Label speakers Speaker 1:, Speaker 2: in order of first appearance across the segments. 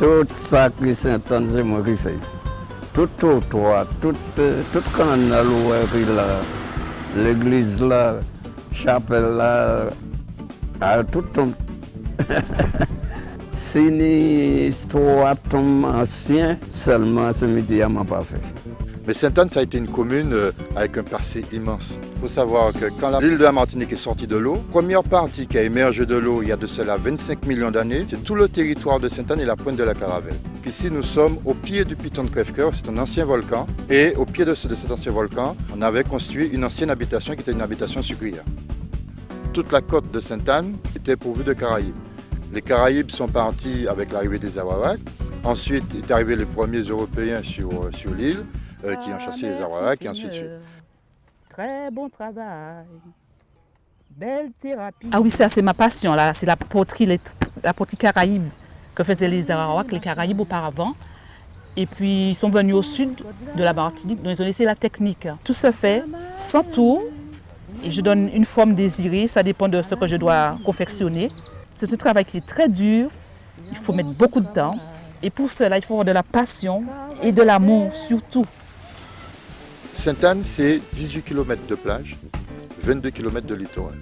Speaker 1: Tout ça que Sainte-Anne, c'est moi qui fais. Tout trottoir, tout canal là, l'église là, chapelle là, tout tombe. C'est une histoire ancienne, seulement ce métier m'a pas fait.
Speaker 2: Mais Sainte-Anne, ça a été une commune avec un passé immense. Il faut savoir que quand l'île de la Martinique est sortie de l'eau, la première partie qui a émergé de l'eau il y a de cela 25 millions d'années, c'est tout le territoire de Sainte-Anne et la pointe de la Caravelle. Ici, nous sommes au pied du Piton de Crèvecoeur, c'est un ancien volcan. Et au pied de cet ancien volcan, on avait construit une ancienne habitation qui était une habitation sucrière. Toute la côte de Sainte-Anne était pourvue de Caraïbes. Les Caraïbes sont partis avec l'arrivée des Arawaks. Ensuite, est arrivé les premiers Européens sur l'île. Qui ont chassé les Arawaks et ainsi de suite.
Speaker 3: Très bon travail, belle thérapie.
Speaker 4: Ah oui, ça c'est ma passion, là. C'est la poterie Caraïbe que faisaient les Arawaks, les Caraïbes auparavant. Et puis ils sont venus au sud de la Martinique, donc ils ont laissé la technique. Tout se fait sans tour, et je donne une forme désirée, ça dépend de ce que je dois confectionner. C'est ce travail qui est très dur, il faut mettre beaucoup de temps. Et pour cela, il faut avoir de la passion et de l'amour surtout.
Speaker 2: Sainte-Anne, c'est 18 km de plage, 22 km de littoral.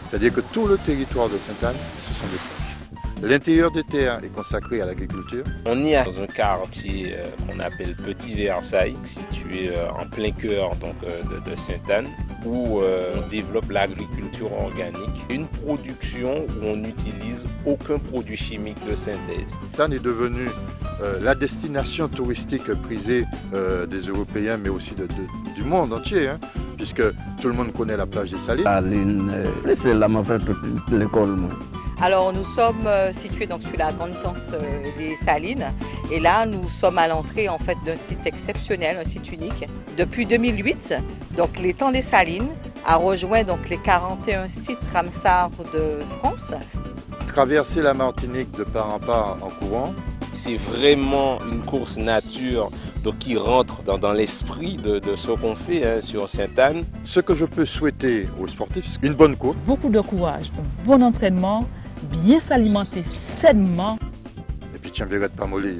Speaker 2: C'est-à-dire que tout le territoire de Sainte-Anne, ce sont des plages. L'intérieur des terres est consacré à l'agriculture.
Speaker 5: On est dans un quartier qu'on appelle Petit Versailles, situé en plein cœur de Sainte-Anne, où on développe l'agriculture organique. Une production où on n'utilise aucun produit chimique de synthèse.
Speaker 2: Sainte-Anne est devenue la destination touristique prisée des Européens, mais aussi du monde entier, hein, puisque tout le monde connaît la plage des Salines.
Speaker 1: Saline, c'est là m'a fait toute l'école.
Speaker 6: Alors nous sommes situés donc, sur la grande Tanse des Salines et là nous sommes à l'entrée en fait d'un site exceptionnel, un site unique. Depuis 2008, donc l'étang des Salines a rejoint donc les 41 sites Ramsar de France.
Speaker 2: Traverser la Martinique de part en part en courant.
Speaker 5: C'est vraiment une course nature donc qui rentre dans l'esprit de ce qu'on fait sur Sainte-Anne.
Speaker 2: Ce que je peux souhaiter aux sportifs, c'est une bonne côte.
Speaker 4: Beaucoup de courage, un bon entraînement, bien s'alimenter sainement.
Speaker 2: Et puis tiens, pas mollir.